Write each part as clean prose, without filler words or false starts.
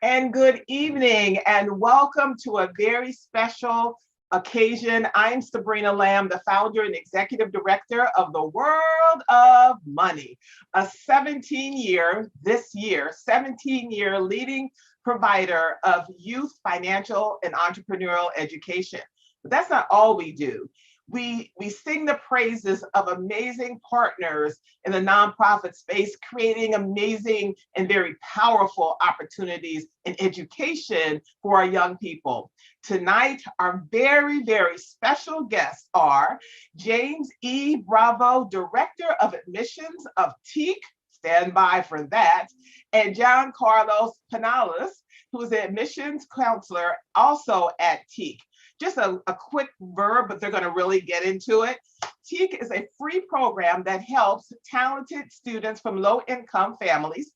And good evening, and welcome to a very special occasion. I'm Sabrina Lamb, the founder and executive director of the World of Money, a 17-year leading provider of youth financial and entrepreneurial education. But that's not all we do. We sing the praises of amazing partners in the nonprofit space, creating amazing and very powerful opportunities in education for our young people. Tonight, our very, very special guests are James E. Bravo, Director of Admissions of Teak, stand by for that, and John Carlos Penales, who is an admissions counselor also at Teak. Just a quick verb, but they're going to really get into it. Teak is a free program that helps talented students from low-income families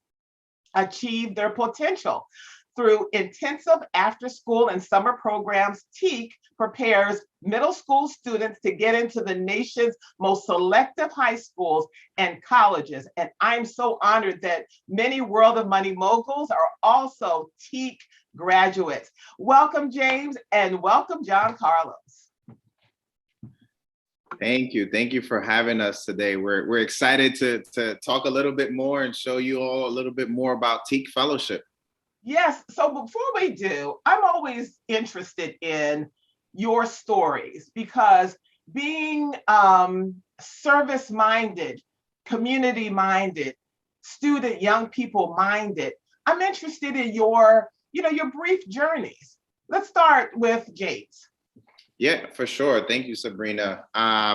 achieve their potential. Through intensive after-school and summer programs, Teak prepares middle school students to get into the nation's most selective high schools and colleges. And I'm so honored that many World of Money moguls are also Teak graduates. Welcome, James, and welcome, John Carlos. Thank you. Thank you for having us today. We're excited to talk a little bit more and show you all a little bit more about Teak Fellowship. Yes. So before we do, I'm always interested in your stories because being service-minded, community-minded, student, young people-minded, I'm interested in your brief journeys. Let's start with James. Yeah, for sure. Thank you, Sabrina.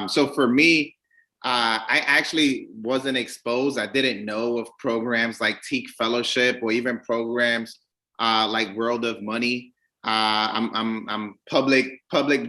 So for me, I actually wasn't exposed. I didn't know of programs like Teak Fellowship or even programs like World of Money. I'm public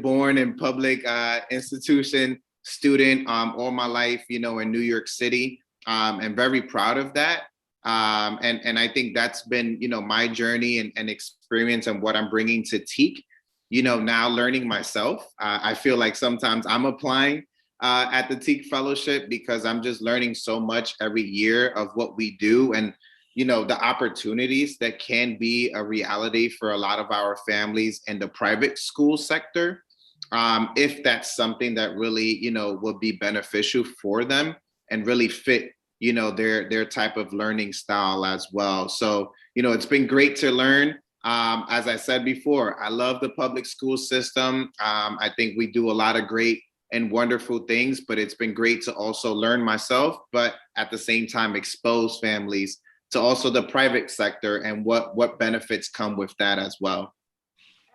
born and public institution student all my life, in New York City, and very proud of that. And I think that's been, my journey and experience and what I'm bringing to Teak, now learning myself. I feel like sometimes I'm applying at the Teak Fellowship because I'm just learning so much every year of what we do and, the opportunities that can be a reality for a lot of our families in the private school sector. If that's something that really, would be beneficial for them and really fit their type of learning style as well. So, it's been great to learn. As I said before, I love the public school system. I think we do a lot of great and wonderful things, but it's been great to also learn myself, but at the same time, expose families to also the private sector and what benefits come with that as well.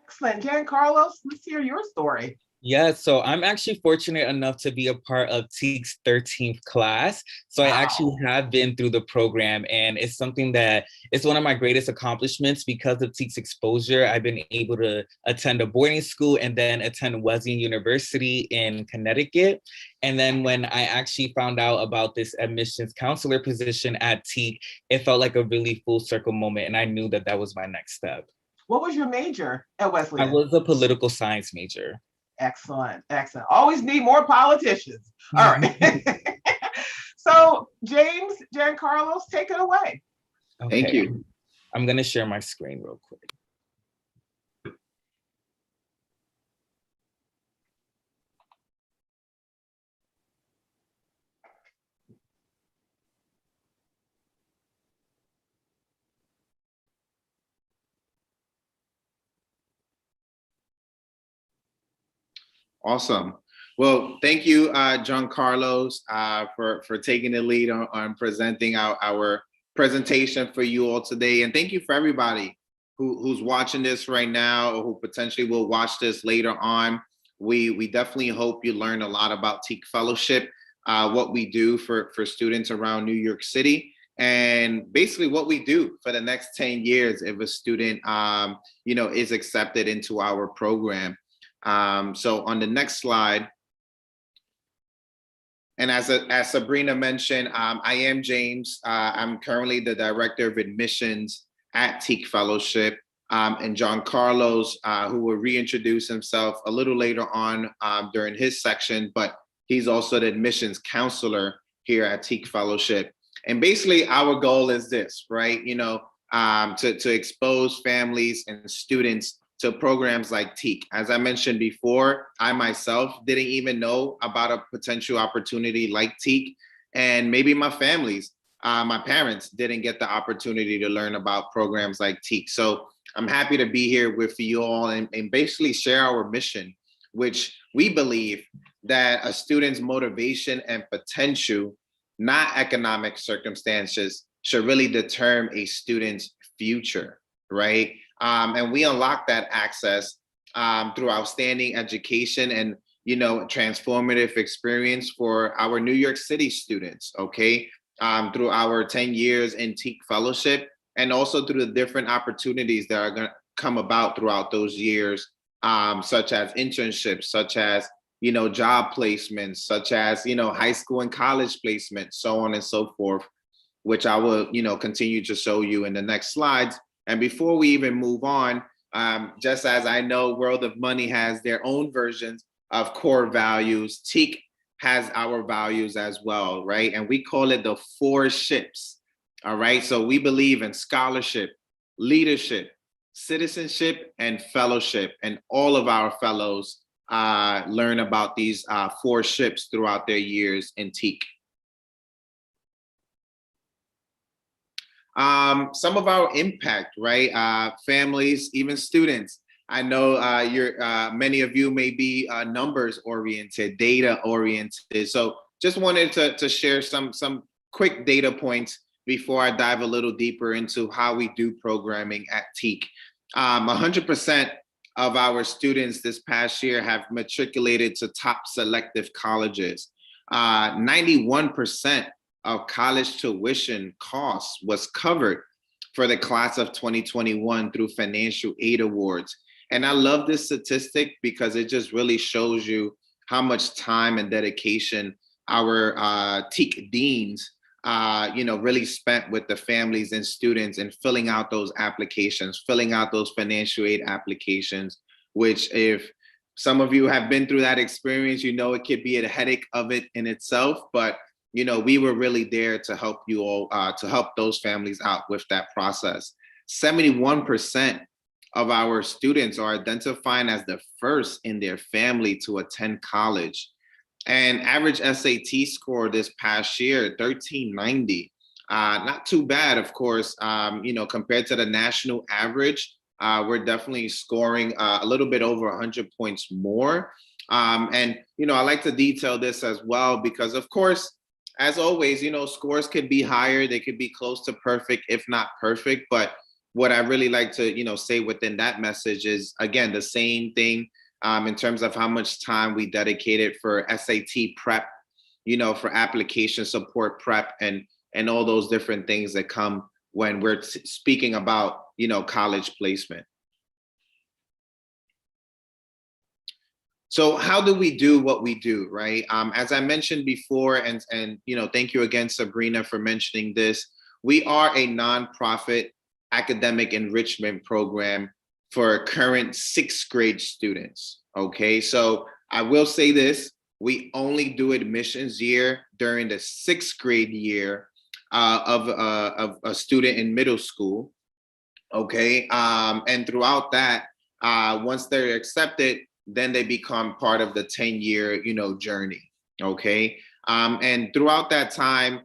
Excellent. Jan Carlos, let's hear your story. Yeah, so I'm actually fortunate enough to be a part of Teak's 13th class. So I actually have been through the program, and it's something that it's one of my greatest accomplishments because of Teak's exposure. I've been able to attend a boarding school and then attend Wesleyan University in Connecticut. And then when I actually found out about this admissions counselor position at Teak, it felt like a really full circle moment. And I knew that that was my next step. What was your major at Wesleyan? I was a political science major. Excellent, excellent. Always need more politicians. All right. So James, Jan Carlos, take it away. Okay. Thank you. I'm going to share my screen real quick. Awesome. Well, thank you, John Carlos, for taking the lead on presenting our presentation for you all today. And thank you for everybody who's watching this right now or who potentially will watch this later on. We definitely hope you learn a lot about Teak Fellowship, what we do for students around New York City, and basically what we do for the next 10 years if a student is accepted into our program. So on the next slide, and as Sabrina mentioned, I am James. I'm currently the Director of Admissions at Teak Fellowship, and John Carlos, who will reintroduce himself a little later on during his section, but he's also the admissions counselor here at Teak Fellowship. And basically our goal is this, right? To expose families and students to programs like Teak. As I mentioned before, I myself didn't even know about a potential opportunity like Teak, and maybe my parents didn't get the opportunity to learn about programs like Teak. So I'm happy to be here with you all and basically share our mission, which we believe that a student's motivation and potential, not economic circumstances, should really determine a student's future, right? And we unlock that access through outstanding education and transformative experience for our New York City students, okay? Through our 10 years in Teak Fellowship, and also through the different opportunities that are going to come about throughout those years, such as internships, such as job placements, such as high school and college placements, so on and so forth, which I will continue to show you in the next slides. And before we even move on, just as I know World of Money has their own versions of core values, Teak has our values as well, right? And we call it the 4 ships, all right? So we believe in scholarship, leadership, citizenship, and fellowship. And all of our fellows learn about these 4 ships throughout their years in Teak. Some of our impact, right? Families, even students. I know many of you may be numbers oriented, data oriented. So just wanted to share some quick data points before I dive a little deeper into how we do programming at Teak. 100% of our students this past year have matriculated to top selective colleges. 91% of college tuition costs was covered for the class of 2021 through financial aid awards. And I love this statistic because it just really shows you how much time and dedication our Teak deans really spent with the families and students and filling out those applications, filling out those financial aid applications, which if some of you have been through that experience, it could be a headache of it in itself, but we were really there to help you all, to help those families out with that process. 71% of our students are identifying as the first in their family to attend college. And average SAT score this past year, 1390. Not too bad, of course, compared to the national average. We're definitely scoring a little bit over 100 points more. And I like to detail this as well because, of course, as always, scores could be higher. They could be close to perfect, if not perfect. But what I really like to, say within that message is, again, the same thing in terms of how much time we dedicated for SAT prep, for application support prep and all those different things that come when we're speaking about, college placement. So how do we do what we do, right? As I mentioned before, and thank you again, Sabrina, for mentioning this. We are a nonprofit academic enrichment program for current 6th grade students, okay? So I will say this, we only do admissions year during the 6th grade year of a student in middle school, okay? And throughout that, once they're accepted, then they become part of the 10-year, journey, okay? And throughout that time,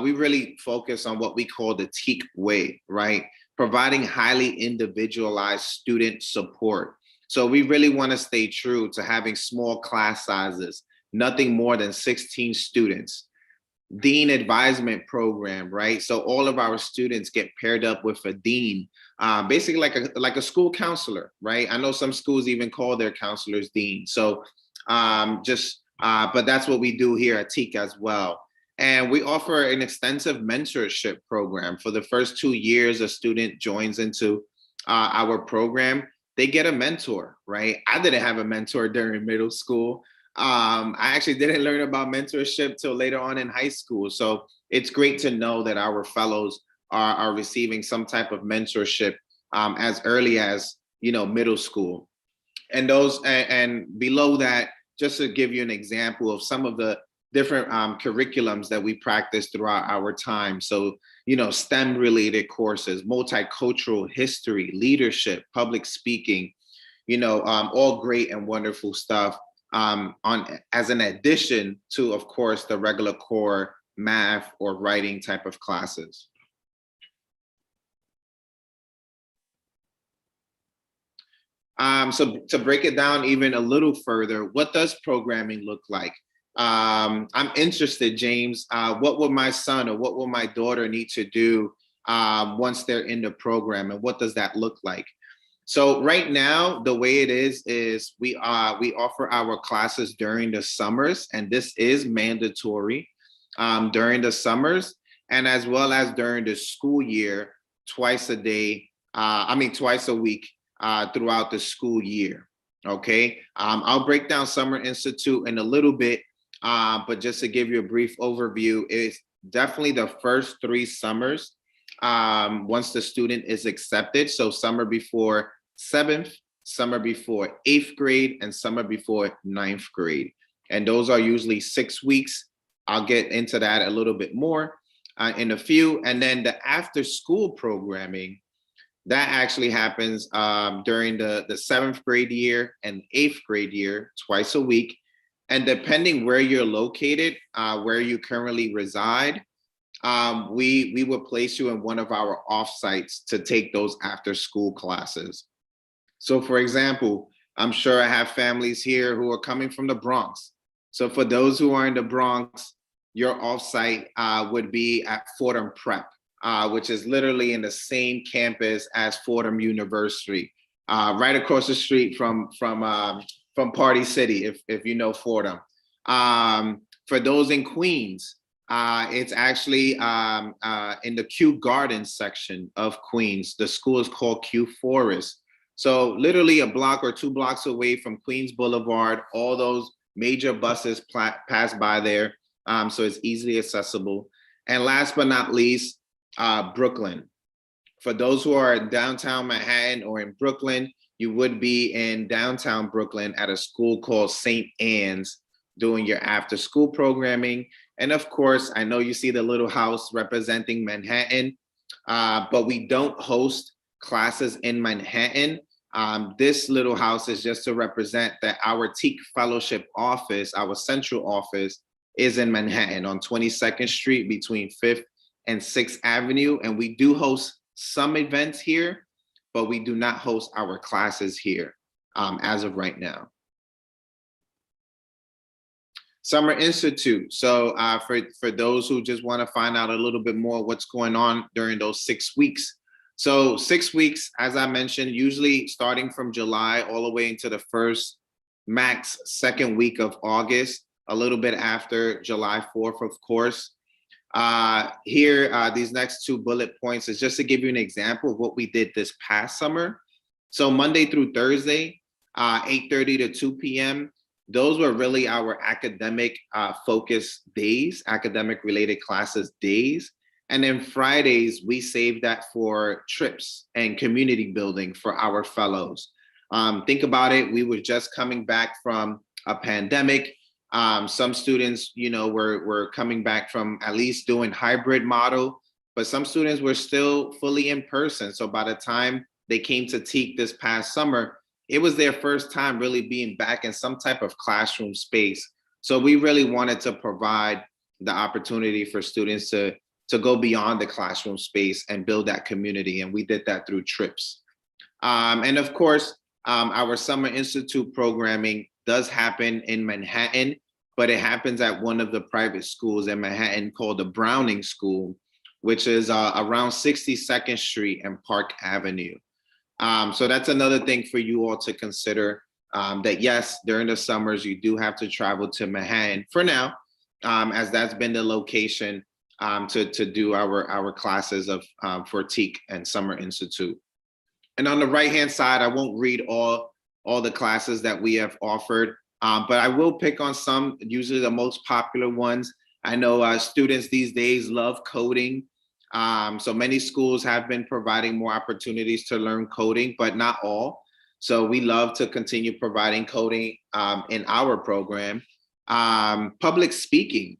we really focus on what we call the Teak way, right? Providing highly individualized student support. So we really want to stay true to having small class sizes, nothing more than 16 students. Dean Advisement Program, right? So all of our students get paired up with a dean, basically like a school counselor, right? I know some schools even call their counselors dean. So but that's what we do here at Teak as well. And we offer an extensive mentorship program. For the first 2 years, a student joins into our program, they get a mentor, right? I didn't have a mentor during middle school. I actually didn't learn about mentorship till later on in high school. So it's great to know that our fellows are receiving some type of mentorship as early as, middle school. And and below that, just to give you an example of some of the different curriculums that we practice throughout our time. So, STEM related courses, multicultural history, leadership, public speaking, all great and wonderful stuff as an addition to, of course, the regular core math or writing type of classes. So to break it down even a little further, what does programming look like? I'm interested, James. What will my son or what will my daughter need to do once they're in the program, and what does that look like? So right now, the way it is we offer our classes during the summers, and this is mandatory during the summers, and as well as during the school year, twice a week throughout the school year. Okay, I'll break down Summer Institute in a little bit, but just to give you a brief overview, it's definitely the first 3 summers once the student is accepted. So summer before 7th, summer before 8th grade, and summer before 9th grade. And those are usually 6 weeks. I'll get into that a little bit more in a few. And then the after school programming, that actually happens during the 7th grade year and 8th grade year, twice a week. And depending where you're located, where you currently reside, we will place you in one of our offsites to take those after school classes. So for example, I'm sure I have families here who are coming from the Bronx. So for those who are in the Bronx, your offsite would be at Fordham Prep, which is literally in the same campus as Fordham University, right across the street from Party City, if you know Fordham. For those in Queens, it's actually in the Kew Gardens section of Queens. The school is called Kew Forest. So literally a block or 2 blocks away from Queens Boulevard, all those major buses pass by there. So it's easily accessible. And last but not least, Brooklyn. For those who are in downtown Manhattan or in Brooklyn, you would be in downtown Brooklyn at a school called St. Anne's doing your after school programming. And of course, I know you see the little house representing Manhattan, but we don't host classes in Manhattan. This little house is just to represent that our Teak Fellowship office, our central office, is in Manhattan on 22nd Street between 5th and 6th Avenue. And we do host some events here, but we do not host our classes here as of right now. Summer Institute. So for those who just want to find out a little bit more what's going on during those 6 weeks. So 6 weeks, as I mentioned, usually starting from July all the way into the first, max 2nd week of August, a little bit after July 4th, of course. These next 2 bullet points is just to give you an example of what we did this past summer. So Monday through Thursday, 8:30 to 2 p.m., those were really our academic focus days, academic related classes days. And then Fridays, we saved that for trips and community building for our fellows. Think about it, we were just coming back from a pandemic. Some students, were coming back from at least doing hybrid model, but some students were still fully in person. So by the time they came to Teak this past summer, it was their first time really being back in some type of classroom space. So we really wanted to provide the opportunity for students to go beyond the classroom space and build that community. And we did that through trips. And of course, our Summer Institute programming does happen in Manhattan, but it happens at one of the private schools in Manhattan called the Browning School, which is around 62nd Street and Park Avenue. So that's another thing for you all to consider, that yes, during the summers, you do have to travel to Manhattan for now, as that's been the location to do our classes of for Teak and Summer Institute. And on the right-hand side, I won't read all the classes that we have offered, but I will pick on some, usually the most popular ones. I know students these days love coding. So many schools have been providing more opportunities to learn coding, but not all. So we love to continue providing coding in our program. Public speaking.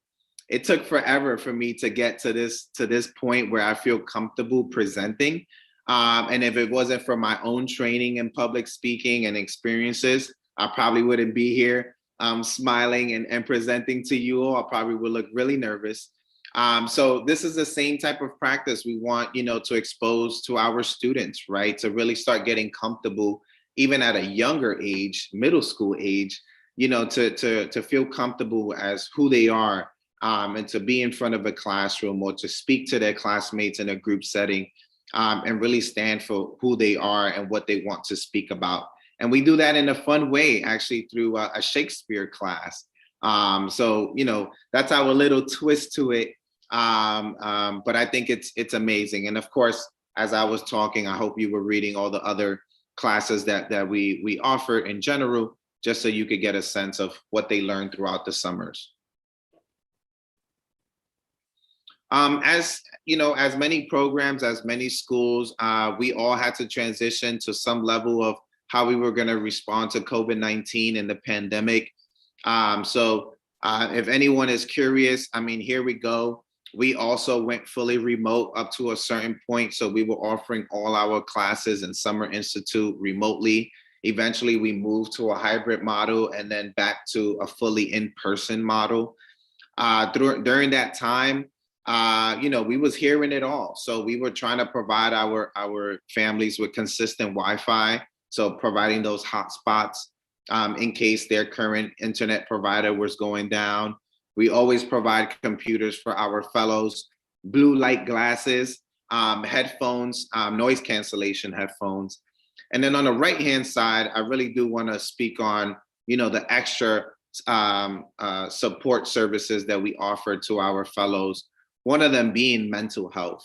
It took forever for me to get to this point where I feel comfortable presenting. And if it wasn't for my own training in public speaking and experiences, I probably wouldn't be here smiling and presenting to you all. I probably would look really nervous. So this is the same type of practice we want, to expose to our students, right? To really start getting comfortable, even at a younger age, middle school age, to feel comfortable as who they are, and to be in front of a classroom or to speak to their classmates in a group setting, and really stand for who they are and what they want to speak about. And we do that in a fun way, actually, through a Shakespeare class. So, that's our little twist to it. But I think it's amazing. And of course, as I was talking, I hope you were reading all the other classes that we offer in general, just so you could get a sense of what they learned throughout the summers. As many programs, as many schools, we all had to transition to some level of how we were going to respond to COVID-19 and the pandemic. So if anyone is curious, here we go. We also went fully remote up to a certain point. So we were offering all our classes in Summer Institute remotely. Eventually, we moved to a hybrid model and then back to a fully in-person model. During that time, we was hearing it all. So we were trying to provide our families with consistent Wi-Fi. So providing those hotspots in case their current internet provider was going down. We always provide computers for our fellows, blue light glasses, headphones, noise cancellation headphones. And then on the right-hand side, I really do want to speak on, the extra support services that we offer to our fellows. One of them being mental health.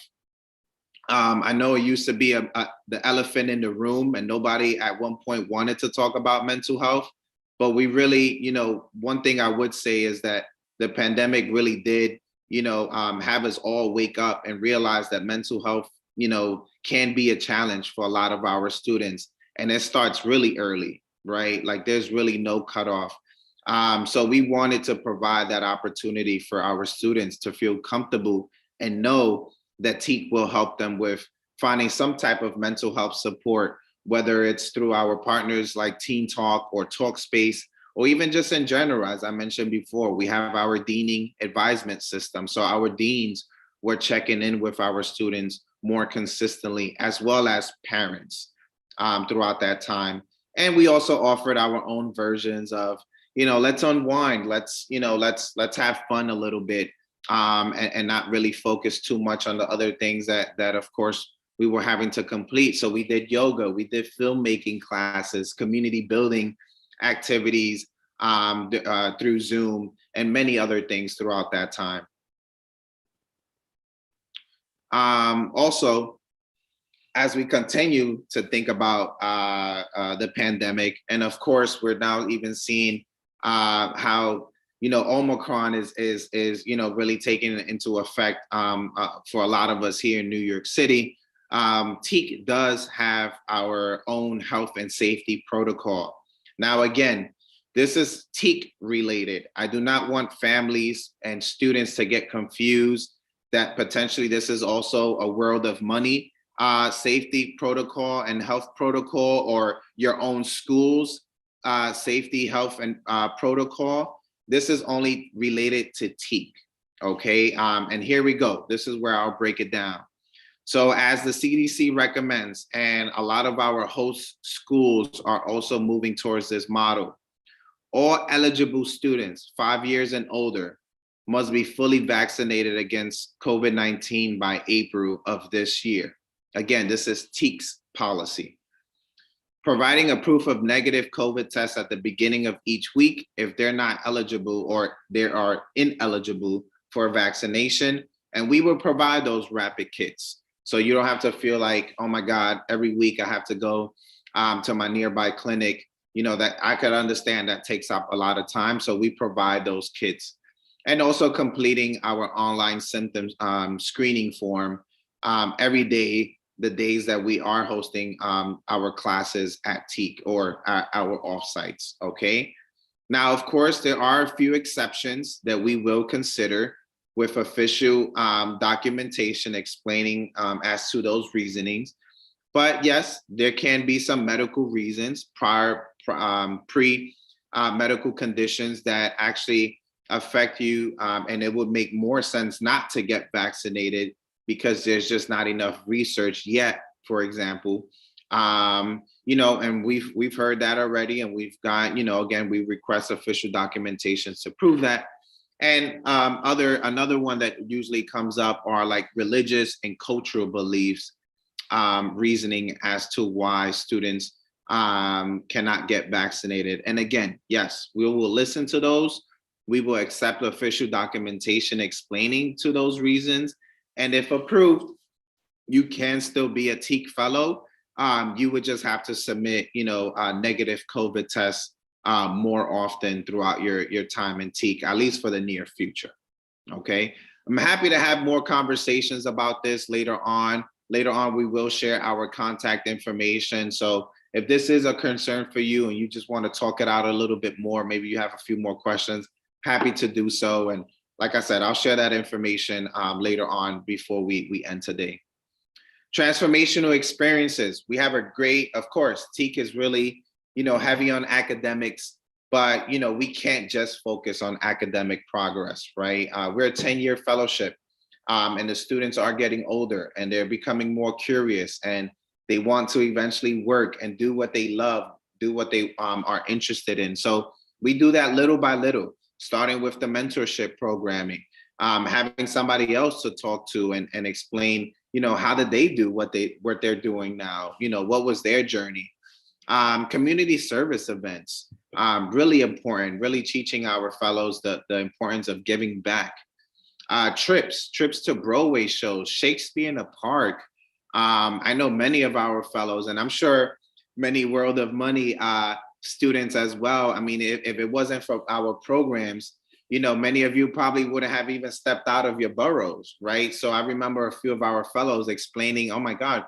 I know it used to be the elephant in the room, and nobody at one point wanted to talk about mental health. But we really, one thing I would say is that the pandemic really did, have us all wake up and realize that mental health, can be a challenge for a lot of our students. And it starts really early, right? Like there's really no cutoff. So we wanted to provide that opportunity for our students to feel comfortable and know that Teak will help them with finding some type of mental health support, whether it's through our partners like Teen Talk or Talkspace, or even just in general. As I mentioned before, we have our deaning advisement system. So our deans were checking in with our students more consistently, as well as parents throughout that time. And we also offered our own versions of, let's unwind, let's have fun a little bit, and not really focus too much on the other things that of course we were having to complete. So we did yoga, we did filmmaking classes, community building activities through Zoom, and many other things throughout that time. Also, as we continue to think about the pandemic, and of course, we're now even seeing how Omicron is really taking into effect for a lot of us here in New York City. Teak does have our own health and safety protocol. Now, again, this is Teak related. I do not want families and students to get confused that potentially this is also a world of money safety protocol and health protocol, or your own school's safety, health, and protocol. This is only related to Teak, okay? And here we go. This is where I'll break it down. So as the CDC recommends, and a lot of our host schools are also moving towards this model, All eligible students 5 years and older must be fully vaccinated against COVID-19 by April of this year. Again, this is Teak's policy. Providing a proof of negative COVID test at the beginning of each week if they're not eligible or they are ineligible for vaccination. And we will provide those rapid kits. So you don't have to feel like, oh my God, every week I have to go to my nearby clinic. You know, that I could understand that takes up a lot of time. So we provide those kits. And also completing our online symptoms screening form every day, the days that we are hosting our classes at Teak or at our offsites, okay? Now, of course, there are a few exceptions that we will consider with official documentation explaining as to those reasonings. But yes, there can be some medical reasons, pre-medical conditions that actually affect you, and it would make more sense not to get vaccinated because there's just not enough research yet, for example. You know, and we've heard that already, and we've got, you know, again, we request official documentations to prove that. And another one that usually comes up are like religious and cultural beliefs, reasoning as to why students cannot get vaccinated. And again, yes, we will listen to those. We will accept official documentation explaining to those reasons. And if approved, you can still be a Teak fellow. You would just have to submit, you know, negative COVID tests more often throughout your time in Teak, at least for the near future. Okay, I'm happy to have more conversations about this later on. Later on, we will share our contact information. So if this is a concern for you and you just want to talk it out a little bit more, maybe you have a few more questions, happy to do so. And like I said, I'll share that information later on before we end today. Transformational experiences. We have a great, of course, Teak is really, you know, heavy on academics, but, you know, we can't just focus on academic progress, right? We're a 10-year fellowship, and the students are getting older and they're becoming more curious and they want to eventually work and do what they love, do what they are interested in. So we do that little by little, starting with the mentorship programming, having somebody else to talk to and explain, you know, how did they do what they're doing now? You know, what was their journey? Community service events, really important, really teaching our fellows the importance of giving back. Trips to Broadway shows, Shakespeare in the Park. I know many of our fellows, and I'm sure many World of Money students as well. I mean, if it wasn't for our programs, you know, many of you probably wouldn't have even stepped out of your boroughs, right? So I remember a few of our fellows explaining, oh my God,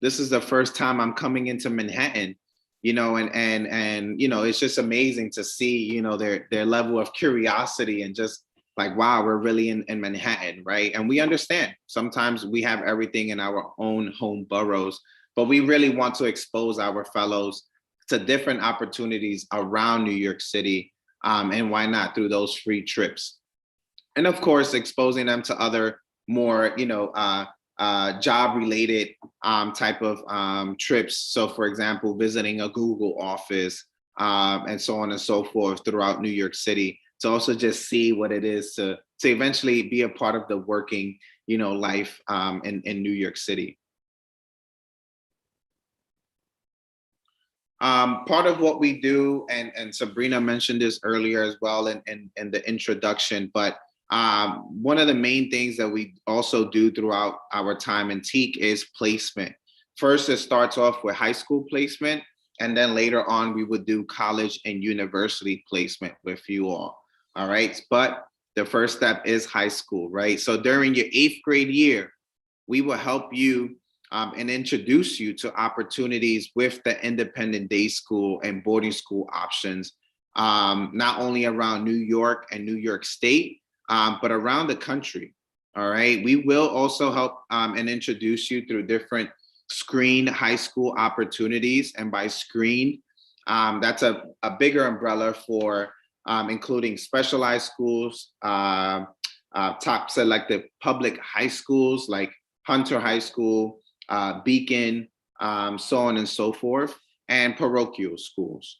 this is the first time I'm coming into Manhattan, you know, and you know, it's just amazing to see, you know, their level of curiosity and just like, wow, we're really in Manhattan, right? And we understand sometimes we have everything in our own home boroughs, but we really want to expose our fellows to different opportunities around New York City. And why not through those free trips? And of course, exposing them to other more, you know, job-related type of trips. So for example, visiting a Google office and so on and so forth throughout New York City, to also just see what it is to eventually be a part of the working, you know, life in New York City. Part of what we do, and Sabrina mentioned this earlier as well in the introduction, but one of the main things that we also do throughout our time in Teak is placement. First, it starts off with high school placement, and then later on, we would do college and university placement with you all right? But the first step is high school, right? So during your 8th grade year, we will help you and introduce you to opportunities with the independent day school and boarding school options, not only around New York and New York State, but around the country, all right? We will also help and introduce you through different screened high school opportunities. And by screened, that's a bigger umbrella for including specialized schools, top selected public high schools like Hunter High School, Beacon, so on and so forth, and parochial schools.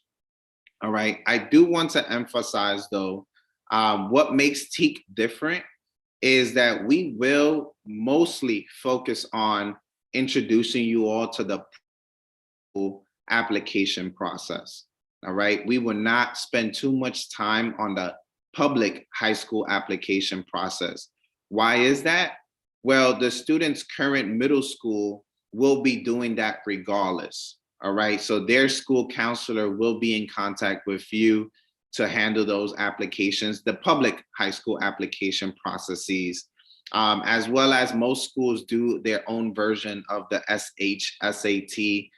All right. I do want to emphasize though, what makes Teak different is that we will mostly focus on introducing you all to the application process. All right. We will not spend too much time on the public high school application process. Why is that? Well, the student's current middle school will be doing that regardless. All right. So their school counselor will be in contact with you to handle those applications, the public high school application processes, as well as most schools do their own version of the SAT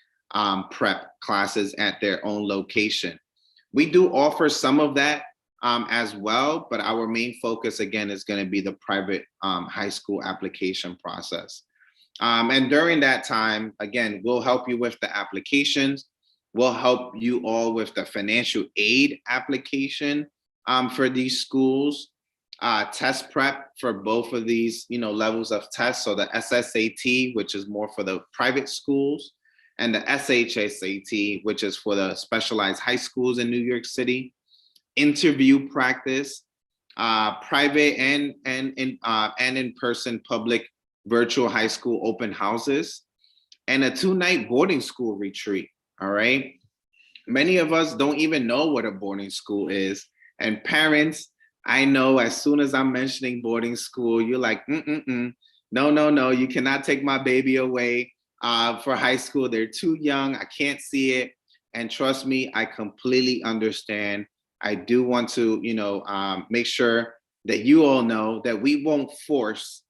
prep classes at their own location. We do offer some of that as well, but our main focus again is going to be the private high school application process. And during that time, again, we'll help you with the applications. We'll help you all with the financial aid application for these schools, test prep for both of these, levels of tests. So the SSAT, which is more for the private schools, and the SHSAT, which is for the specialized high schools in New York City. Interview practice, private and in-person public virtual high school open houses, and a 2-night boarding school retreat. All right. Many of us don't even know what a boarding school is. And parents, I know as soon as I'm mentioning boarding school, you're like, no, you cannot take my baby away for high school. They're too young. I can't see it. And trust me, I completely understand. I do want to, make sure that you all know that we won't force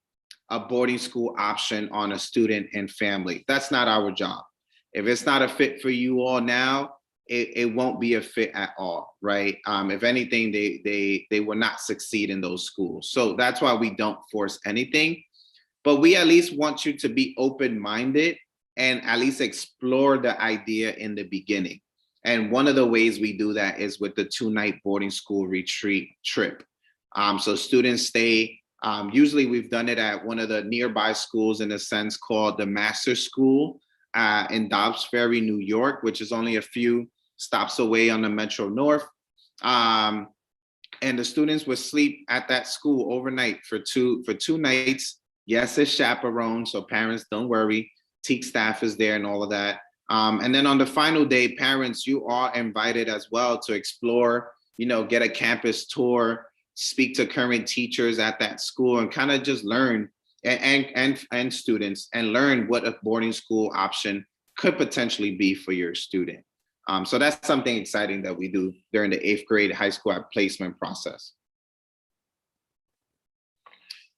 a boarding school option on a student and family. That's not our job. If it's not a fit for you all now, it won't be a fit at all, right? If anything, they will not succeed in those schools. So that's why we don't force anything. But we at least want you to be open-minded and at least explore the idea in the beginning. And one of the ways we do that is with the 2-night boarding school retreat trip. So students stay, usually we've done it at one of the nearby schools in a sense called the Master School in Dobbs Ferry, New York, which is only a few stops away on the Metro North. And the students would sleep at that school overnight for two nights. Yes, it's chaperoned, so parents, don't worry. Teak staff is there and all of that. And then on the final day, parents, you are invited as well to explore, get a campus tour, speak to current teachers at that school, and kind of just learn, and students, and learn what a boarding school option could potentially be for your student. So that's something exciting that we do during the 8th grade high school placement process.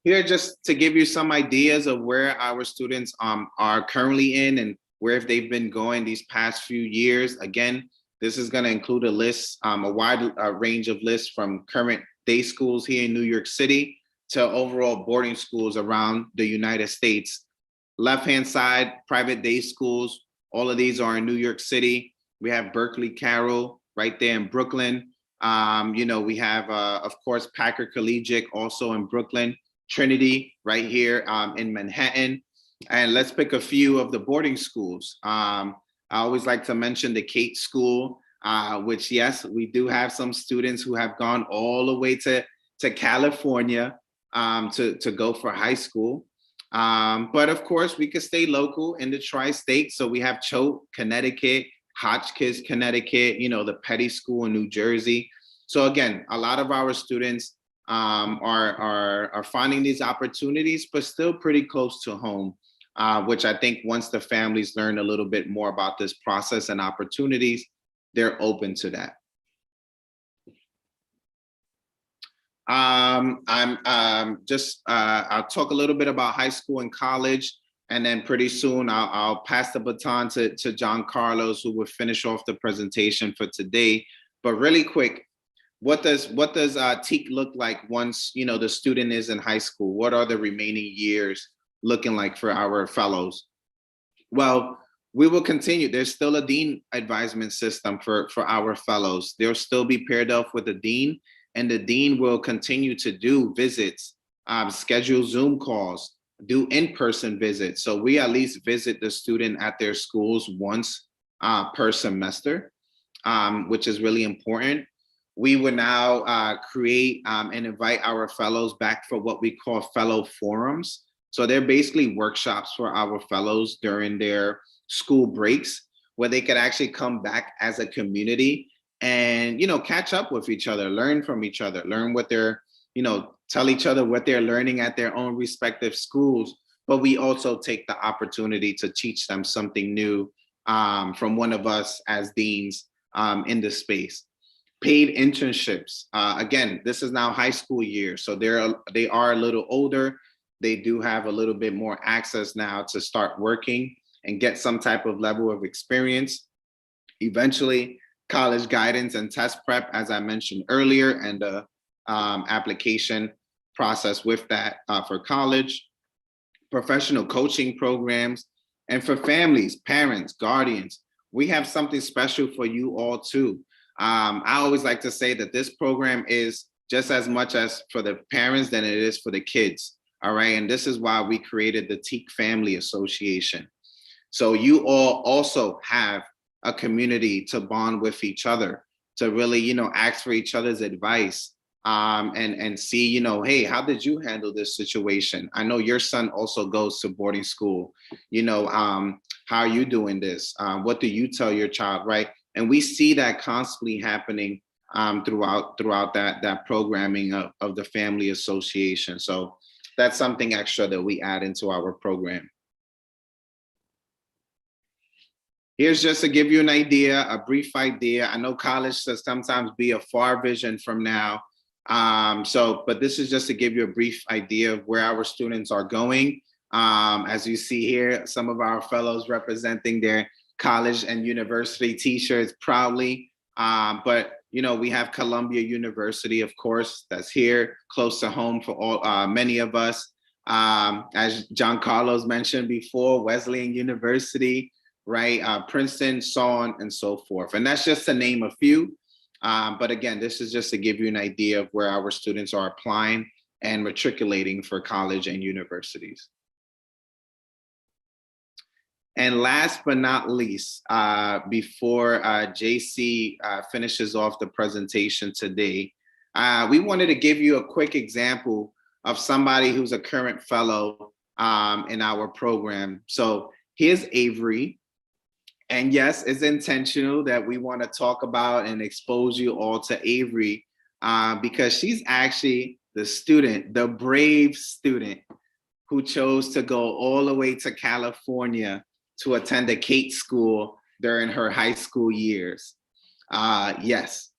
Here, just to give you some ideas of where our students are currently in and where they've been going these past few years. Again, this is going to include a list, a wide range of lists from current day schools here in New York City to overall boarding schools around the United States. Left-hand side, private day schools. All of these are in New York City. We have Berkeley Carroll right there in Brooklyn. We have, of course, Packer Collegiate also in Brooklyn. Trinity right here in Manhattan. And let's pick a few of the boarding schools. I always like to mention the Kate School, which, yes, we do have some students who have gone all the way to California to go for high school. But of course, we could stay local in the tri-state. So we have Choate, Connecticut, Hotchkiss, Connecticut, the Petty School in New Jersey. So again, a lot of our students are finding these opportunities, but still pretty close to home, which I think once the families learn a little bit more about this process and opportunities, they're open to that. I'll talk a little bit about high school and college, and then pretty soon I'll pass the baton to John Carlos, who will finish off the presentation for today. But really quick, what does Teak look like once the student is in high school? What are the remaining years looking like for our fellows? Well, we will continue. There's still a dean advisement system for our fellows. They'll still be paired up with a dean, and the dean will continue to do visits, schedule Zoom calls, do in-person visits. So we at least visit the student at their schools once per semester. which is really important. We would now create and invite our fellows back for what we call fellow forums. So they're basically workshops for our fellows during their school breaks, where they could actually come back as a community and, catch up with each other, learn from each other, learn what they're, tell each other what they're learning at their own respective schools. But we also take the opportunity to teach them something new from one of us as deans in the space. Paid internships. Again, this is now high school year, so they are a little older. They do have a little bit more access now to start working and get some type of level of experience. Eventually, college guidance and test prep, as I mentioned earlier, and the application process with that for college. Professional coaching programs, and for families, parents, guardians, we have something special for you all too. I always like to say that this program is just as much as for the parents than it is for the kids. All right. And this is why we created the Teak Family Association. So you all also have a community to bond with each other, to really, ask for each other's advice and see, hey, how did you handle this situation? I know your son also goes to boarding school. How are you doing this? What do you tell your child, right? And we see that constantly happening throughout that programming of the Family Association. So that's something extra that we add into our program. Here's just to give you an idea, a brief idea. I know college can sometimes be a far vision from now. But this is just to give you a brief idea of where our students are going. As you see here, some of our fellows representing their college and university t-shirts proudly. But we have Columbia University, of course, that's here close to home for all many of us. As John Carlos mentioned before, Wesleyan University, right? Princeton, so on and so forth. And that's just to name a few. But again, this is just to give you an idea of where our students are applying and matriculating for college and universities. And last but not least, before JC finishes off the presentation today, we wanted to give you a quick example of somebody who's a current fellow in our program. So here's Avery. And yes, it's intentional that we want to talk about and expose you all to Avery because she's actually the student, the brave student who chose to go all the way to California to attend a Kate school during her high school years. Yes.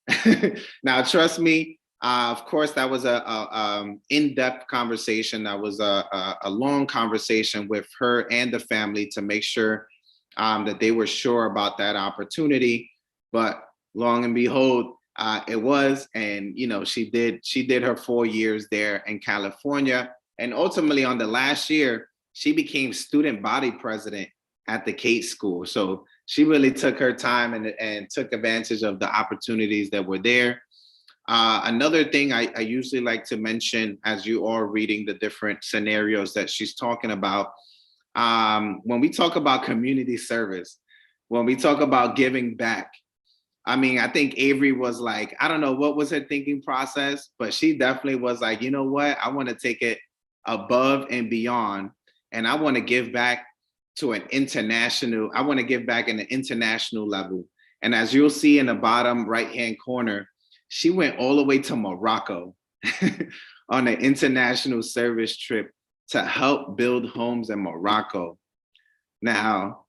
Now, trust me, of course, that was a in-depth conversation. That was a long conversation with her and the family to make sure that they were sure about that opportunity. But long and behold, it was, and she did her 4 years there in California. And ultimately on the last year, she became student body president at the Kate school. So she really took her time and took advantage of the opportunities that were there. Another thing I usually like to mention as you are reading the different scenarios that she's talking about, when we talk about community service, when we talk about giving back, I mean, I think Avery was like, I don't know what was her thinking process, but she definitely was like, you know what, I want to take it above and beyond, and I want to give back to an international, I want to give back in an international level. And as you'll see in the bottom right-hand corner, she went all the way to Morocco on an international service trip to help build homes in Morocco. Now,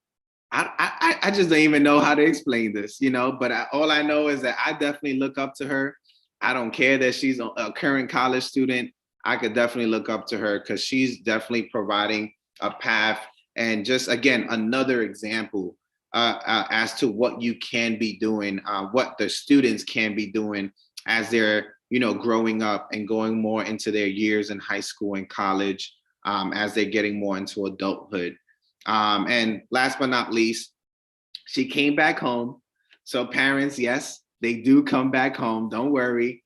I just don't even know how to explain this, but all I know is that I definitely look up to her. I don't care that she's a current college student. I could definitely look up to her because she's definitely providing a path and just, again, another example as to what you can be doing, what the students can be doing as they're, growing up and going more into their years in high school and college, as they're getting more into adulthood. And last but not least, she came back home. So parents, yes, they do come back home. Don't worry.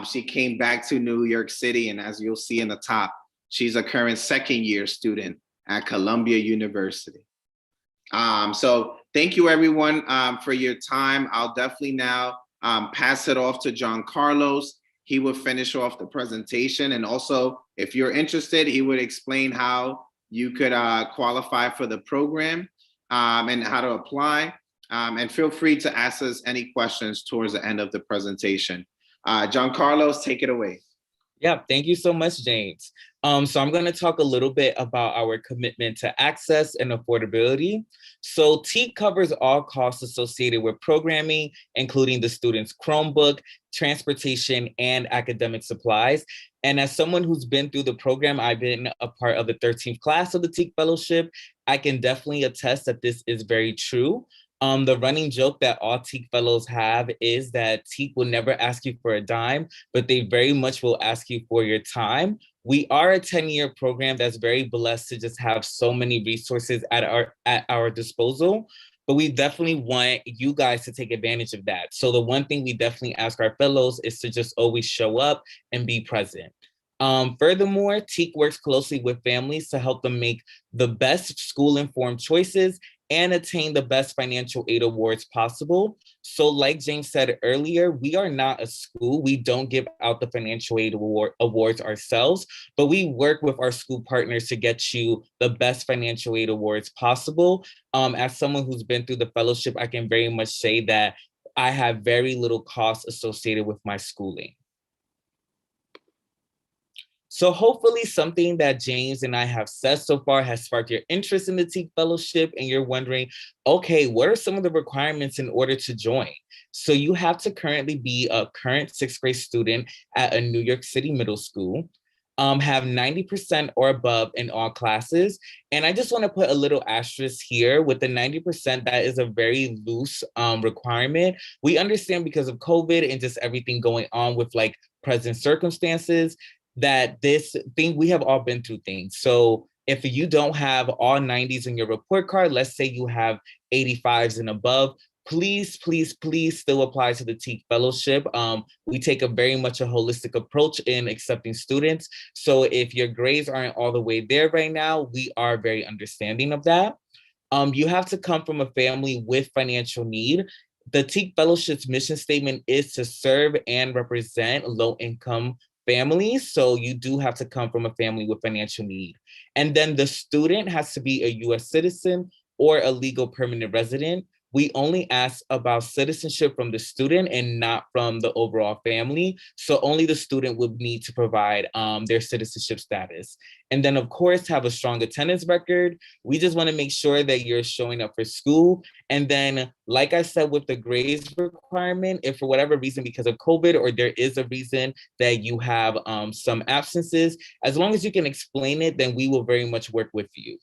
She came back to New York City. And as you'll see in the top, she's a current second-year student at Columbia University. So thank you everyone for your time. I'll definitely now pass it off to John Carlos. He will finish off the presentation. And also, if you're interested, he would explain how you could qualify for the program and how to apply. And feel free to ask us any questions towards the end of the presentation. John Carlos, take it away. Yeah, thank you so much, James. So I'm going to talk a little bit about our commitment to access and affordability. So Teak covers all costs associated with programming, including the student's Chromebook, transportation, and academic supplies. And as someone who's been through the program, I've been a part of the 13th class of the Teak Fellowship. I can definitely attest that this is very true. The running joke that all Teak fellows have is that Teak will never ask you for a dime, but they very much will ask you for your time. We are a 10-year program that's very blessed to just have so many resources at our disposal, but we definitely want you guys to take advantage of that. So the one thing we definitely ask our fellows is to just always show up and be present. Furthermore, Teak works closely with families to help them make the best school-informed choices and attain the best financial aid awards possible. So like James said earlier, we are not a school. We don't give out the financial aid awards ourselves, but we work with our school partners to get you the best financial aid awards possible. As someone who's been through the fellowship, I can very much say that I have very little costs associated with my schooling. So hopefully something that James and I have said so far has sparked your interest in the Teak Fellowship, and you're wondering, okay, what are some of the requirements in order to join? So you have to currently be a current 6th grade student at a New York City middle school, have 90% or above in all classes. And I just want to put a little asterisk here with the 90%, that is a very loose requirement. We understand because of COVID and just everything going on with like present circumstances, that this thing, we have all been through things. So if you don't have all 90s in your report card, let's say you have 85s and above, please, please, please still apply to the Teak Fellowship. We take a very much a holistic approach in accepting students. So if your grades aren't all the way there right now, we are very understanding of that. You have to come from a family with financial need. The Teak Fellowship's mission statement is to serve and represent low-income families. So you do have to come from a family with financial need. And then the student has to be a US citizen or a legal permanent resident. We only ask about citizenship from the student and not from the overall family. So only the student would need to provide their citizenship status. And then of course, have a strong attendance record. We just wanna make sure that you're showing up for school. And then, like I said, with the grades requirement, if for whatever reason, because of COVID, or there is a reason that you have some absences, as long as you can explain it, then we will very much work with you.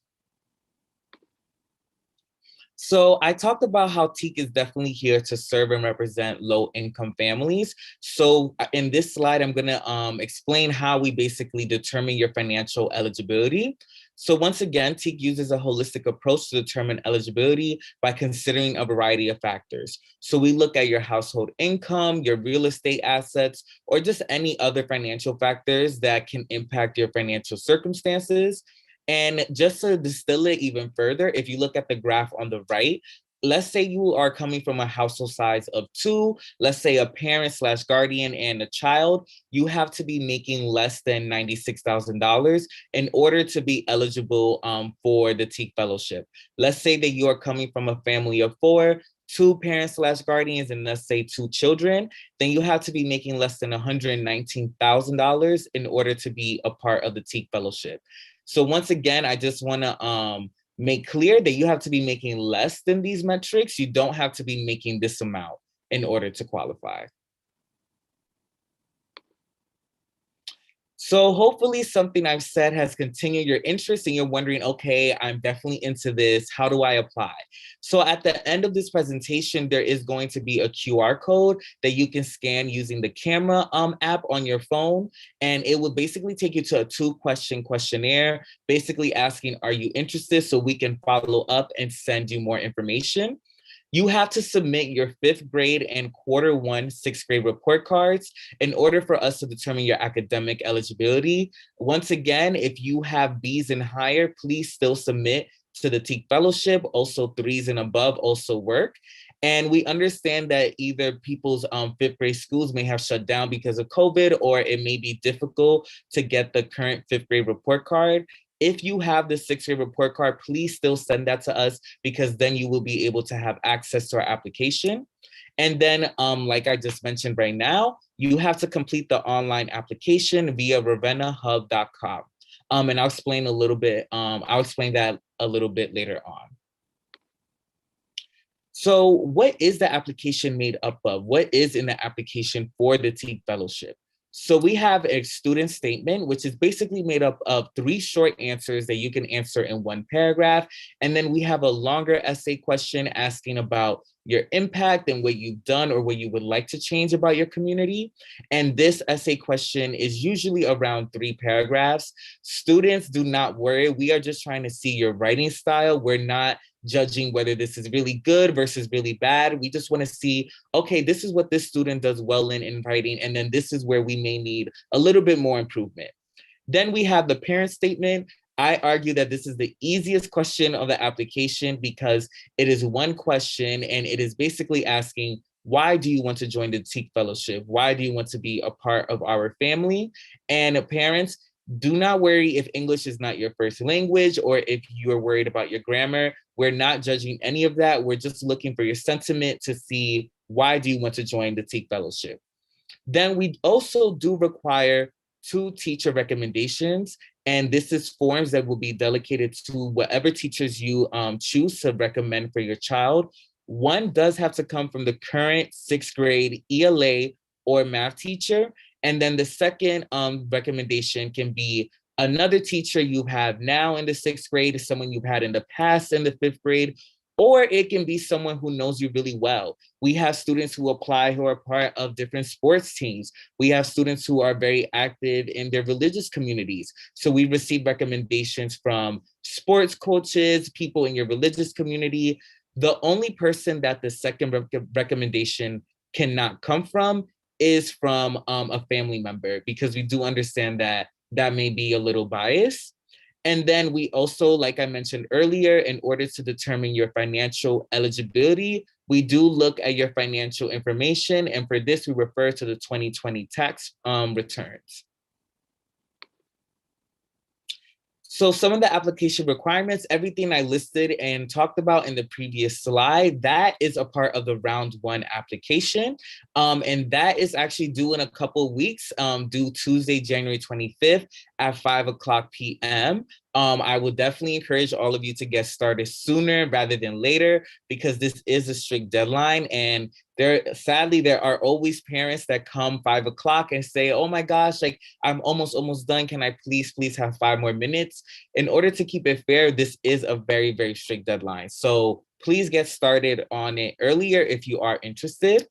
So I talked about how Teak is definitely here to serve and represent low-income families. So in this slide, I'm gonna explain how we basically determine your financial eligibility. So once again, Teak uses a holistic approach to determine eligibility by considering a variety of factors. So we look at your household income, your real estate assets, or just any other financial factors that can impact your financial circumstances. And just to distill it even further, if you look at the graph on the right, let's say you are coming from a household size of 2, let's say a parent / guardian and a child, you have to be making less than $96,000 in order to be eligible for the Teak Fellowship. Let's say that you are coming from a family of 4, 2 parents / guardians, and let's say 2 children, then you have to be making less than $119,000 in order to be a part of the Teak Fellowship. So once again, I just want to make clear that you have to be making less than these metrics. You don't have to be making this amount in order to qualify. So hopefully something I've said has continued your interest and you're wondering, okay, I'm definitely into this. How do I apply? So at the end of this presentation, there is going to be a QR code that you can scan using the camera app on your phone. And it will basically take you to a 2-question questionnaire, basically asking, are you interested? So we can follow up and send you more information. You have to submit your 5th grade and Q1 6th grade report cards in order for us to determine your academic eligibility. Once again, if you have Bs and higher, please still submit to the Teak Fellowship. Also 3s and above also work. And we understand that either people's 5th grade schools may have shut down because of COVID, or it may be difficult to get the current 5th grade report card. If you have the 6th grade report card, please still send that to us, because then you will be able to have access to our application. And then, like I just mentioned right now, you have to complete the online application via ravenahub.com. And I'll explain a little bit, I'll explain that a little bit later on. So what is the application made up of? What is in the application for the Teak Fellowship? So we have a student statement, which is basically made up of 3 short answers that you can answer in 1 paragraph. And then we have a longer essay question asking about your impact and what you've done or what you would like to change about your community. And this essay question is usually around 3 paragraphs. Students, do not worry. We are just trying to see your writing style. We're not judging whether this is really good versus really bad. We just want to see, okay, this is what this student does well in writing, and then this is where we may need a little bit more improvement. Then we have the parent statement. I argue that this is the easiest question of the application because it is 1 question, and it is basically asking, why do you want to join the Teak Fellowship? Why do you want to be a part of our family? And parents, do not worry if English is not your first language or if you're worried about your grammar. We're not judging any of that. We're just looking for your sentiment to see, why do you want to join the Teak Fellowship? Then we also do require 2 teacher recommendations. And this is forms that will be delegated to whatever teachers you choose to recommend for your child. 1 does have to come from the current 6th grade ELA or math teacher. And then the second recommendation can be another teacher you have now in the 6th grade, someone you've had in the past in the 5th grade, or it can be someone who knows you really well. We have students who apply who are part of different sports teams. We have students who are very active in their religious communities. So we receive recommendations from sports coaches, people in your religious community. The only person that the second recommendation cannot come from is from a family member, because we do understand that that may be a little biased. And then we also, like I mentioned earlier, in order to determine your financial eligibility, we do look at your financial information. And for this, we refer to the 2020 tax returns. So some of the application requirements, everything I listed and talked about in the previous slide, that is a part of the round 1 application. And that is actually due in a couple of weeks, due Tuesday, January 25th at 5:00 p.m. I would definitely encourage all of you to get started sooner rather than later, because this is a strict deadline. And sadly, there are always parents that come 5:00 and say, oh my gosh, like I'm almost done. Can I please have 5 more minutes? In order to keep it fair, this is a very, very strict deadline. So please get started on it earlier if you are interested.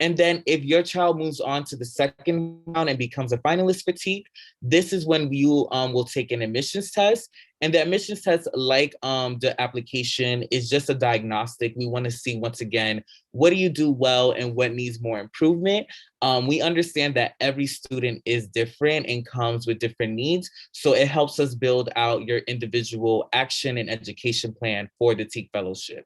And then if your child moves on to the second round and becomes a finalist for Teak, this is when you will take an admissions test. And the admissions test, like the application, is just a diagnostic. We want to see, once again, what do you do well and what needs more improvement? We understand that every student is different and comes with different needs. So it helps us build out your individual action and education plan for the Teak Fellowship.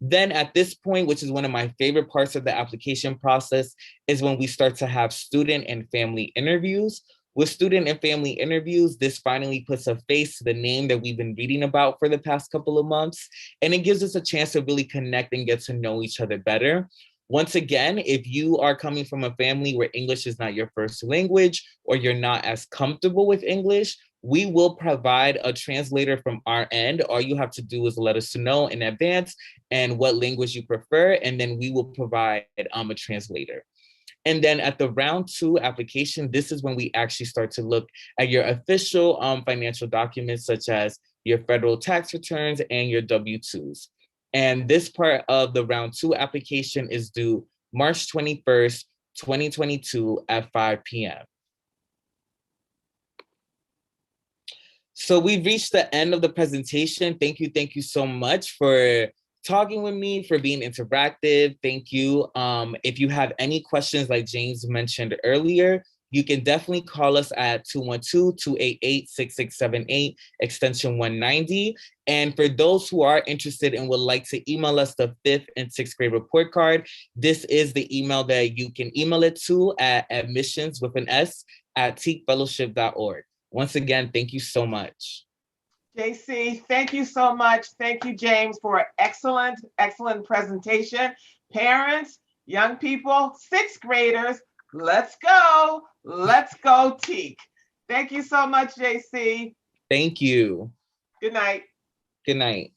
Then at this point, which is one of my favorite parts of the application process, is when we start to have student and family interviews. With student and family interviews, this finally puts a face to the name that we've been reading about for the past couple of months. And it gives us a chance to really connect and get to know each other better. Once again, if you are coming from a family where English is not your first language, or you're not as comfortable with English, we will provide a translator from our end. All you have to do is let us know in advance and what language you prefer, and then we will provide a translator. And then at the round 2 application, this is when we actually start to look at your official financial documents, such as your federal tax returns and your W-2s. And this part of the round 2 application is due March 21st, 2022 at 5 p.m. So we've reached the end of the presentation. Thank you so much for talking with me, for being interactive. Thank you. If you have any questions, like James mentioned earlier, you can definitely call us at 212-288-6678, extension 190. And for those who are interested and would like to email us the 5th and 6th grade report card, this is the email that you can email it to at admissions@teakfellowship.org. Once again, thank you so much. JC, thank you so much. Thank you, James, for an excellent, excellent presentation. Parents, young people, 6th graders, let's go. Let's go, Teak. Thank you so much, JC. Thank you. Good night. Good night.